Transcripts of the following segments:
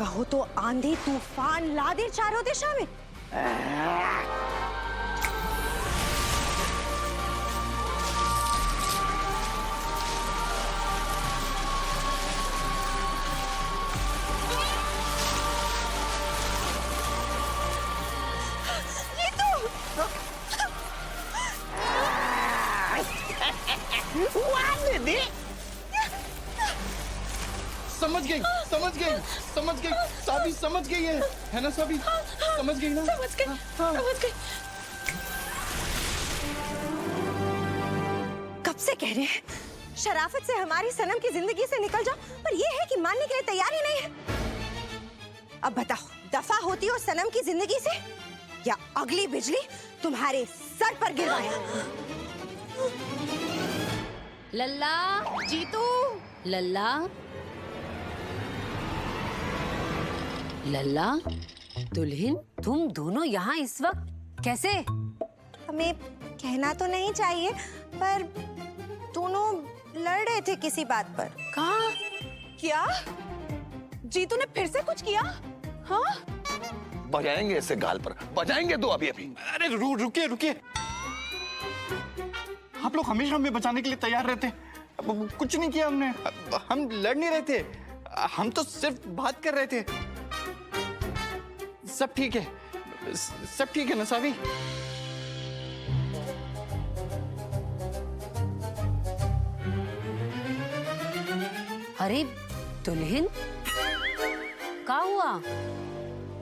कहो तो आंधी तूफान ला दे चारों दिशा में। समझ गई साबी, समझ गई है ना साबी? समझ गई ना? समझ गई, समझ गई। कब से कह रहे हैं शराफत से हमारी सनम की जिंदगी से निकल जाओ, पर ये है कि मानने के लिए तैयार ही नहीं है। अब बताओ, दफा होती हो सनम की जिंदगी से या अगली बिजली तुम्हारे सर पर गिरवाए? लल्ला, जीतू, लल्ला, लल्ला, दुल्हन, तुम दोनों यहाँ इस वक्त कैसे? हमें कहना तो नहीं चाहिए, पर दोनों लड़ रहे थे किसी बात पर। कहाँ? क्या जीतू ने फिर से कुछ किया? हाँ, बजाएंगे ऐसे गाल पर, बजाएंगे दो अभी अभी। अरे रुकिए रुकिए, आप लोग हमेशा हमें बचाने के लिए तैयार रहते। कुछ नहीं किया हमने, हम लड़ नहीं रहे थे, हम तो सिर्फ बात कर रहे थे। सब ठीक है, सब ठीक है ना सावी? अरे दुल्हन, क्या हुआ?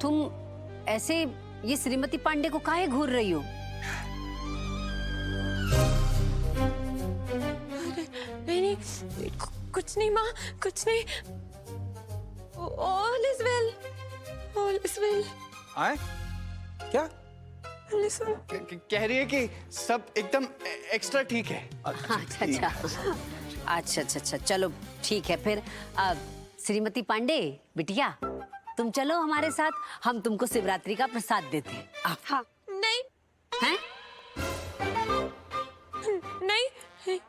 तुम ऐसे ये श्रीमती पांडे को काहे घूर रही हो? नहीं, कुछ नहीं माँ, कुछ नहीं। All is well, all is well, आए? क्या all is well। कह रही है कि सब एकदम एक्स्ट्रा ठीक है। अच्छा, चलो ठीक है फिर। श्रीमती पांडे, बिटिया तुम चलो हमारे साथ, हम तुमको शिवरात्रि का प्रसाद देते हैं। आप हाँ, नहीं हैं? नहीं,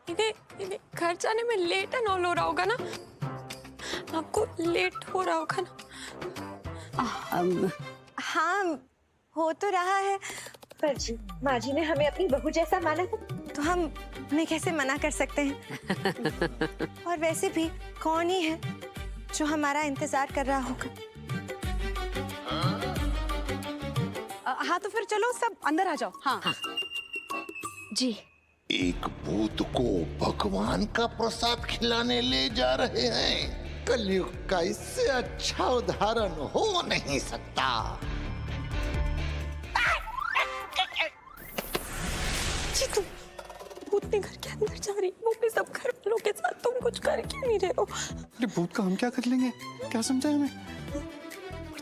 इन्हें घर जाने में लेट एंड ऑल हो रहा होगा ना, आपको लेट हो रहा होगा ना। हाँ, हो तो रहा है, पर जी माँ जी ने हमें अपनी बहू जैसा माना था, तो हम उन्हें कैसे मना कर सकते हैं? और वैसे भी कौन ही है जो हमारा इंतजार कर रहा होगा? हाँ तो फिर चलो सब अंदर आ जाओ। हाँ, जी। एक भूत को भगवान का प्रसाद खिलाने ले जा रहे हैं। कलयुग का इससे अच्छा उदाहरण हो नहीं सकता। जीतू, भूतनी घर के अंदर जा रही, वो भी सब घर वालों के साथ, तुम कुछ कर क्यों नहीं रहे हो? अरे भूत का हम क्या कर लेंगे? क्या समझा हमें?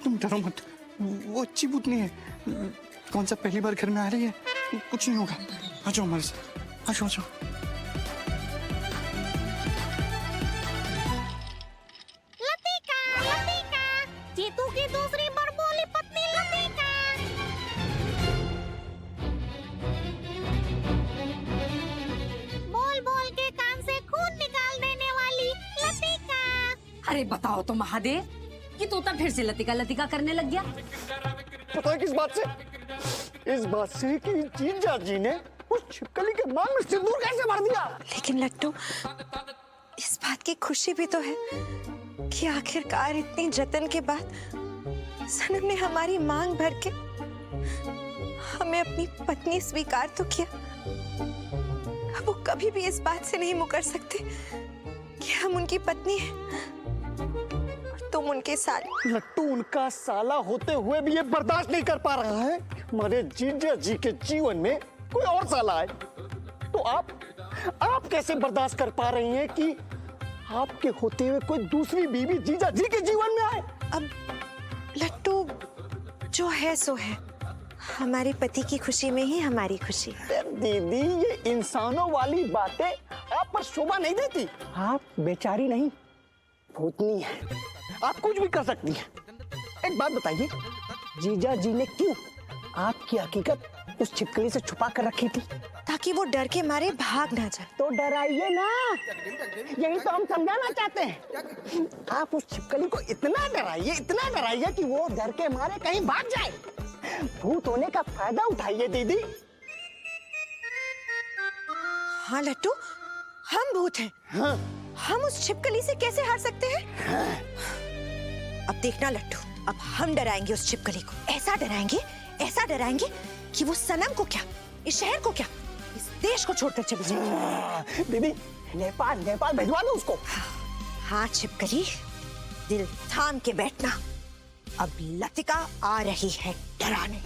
तुम डरो मत, वो अच्छी भूतनी है। कौन सा पहली बार घर में आ रही है, कुछ नहीं होगा। आ जाओ हमारे साथ, आ जाओ। लतिका, जीतू की दूसरी बड़बोली पत्नी लतिका। बोल बोल के कान से खून निकाल देने वाली लतिका। अरे बताओ तो महादेव, ये तोता फिर से लतिका लतिका करने लग गया। पता है किस बात से? इस बात से कि जीजा जी ने उस छिपकली के मांग में सिंदूर कैसे भर दिया। लेकिन लट्टू, इस बात की खुशी भी तो है कि आखिरकार इतने जतन के बाद सनम ने हमारी मांग भर के हमें अपनी पत्नी स्वीकार तो किया। अब वो कभी भी इस बात से नहीं मुकर सकते कि हम उनकी पत्नी हैं और तुम उनके साले। लट्टू उनका साला होते हुए भी ये बर्दाश्त नहीं कर पा रहा है हमारे जीजा जी के जीवन में कोई और साला है। तो आप कैसे बर्दाश्त कर पा रही हैं कि आपके होते हुए कोई दूसरी बीवी जीजा जी के जीवन में आए? अब लट्टू, जो है सो है, हमारे पति की खुशी में ही हमारी खुशी है। दीदी, ये इंसानों वाली बातें आप पर शोभा नहीं देती। आप बेचारी नहीं, भूतनी है, आप कुछ भी कर सकती हैं। एक बात बताइए, जीजा जी ने क्यों आपकी हकीकत उस छिपकली से छुपा कर रखी थी? ताकि वो डर के मारे भाग ना जाए। तो डराइए ना, यही तो हम समझाना चाहते हैं। आप उस छिपकली को इतना डराइए कि वो डर के मारे कहीं भाग जाए। भूत होने का फायदा उठाइए दीदी। हाँ लट्टू, हम भूत हैं। हाँ। हम उस छिपकली से कैसे हार सकते हैं? हाँ। अब देखना लट्टू, अब हम डराएंगे उस छिपकली को, ऐसा डराएंगे कि वो सनम को क्या, इस शहर को क्या, इस देश को छोड़कर चली जाए। दीदी, नेपाल भिजवा दो उसको। हाँ छिपकली, दिल थाम के बैठना, अब लतिका आ रही है डराने।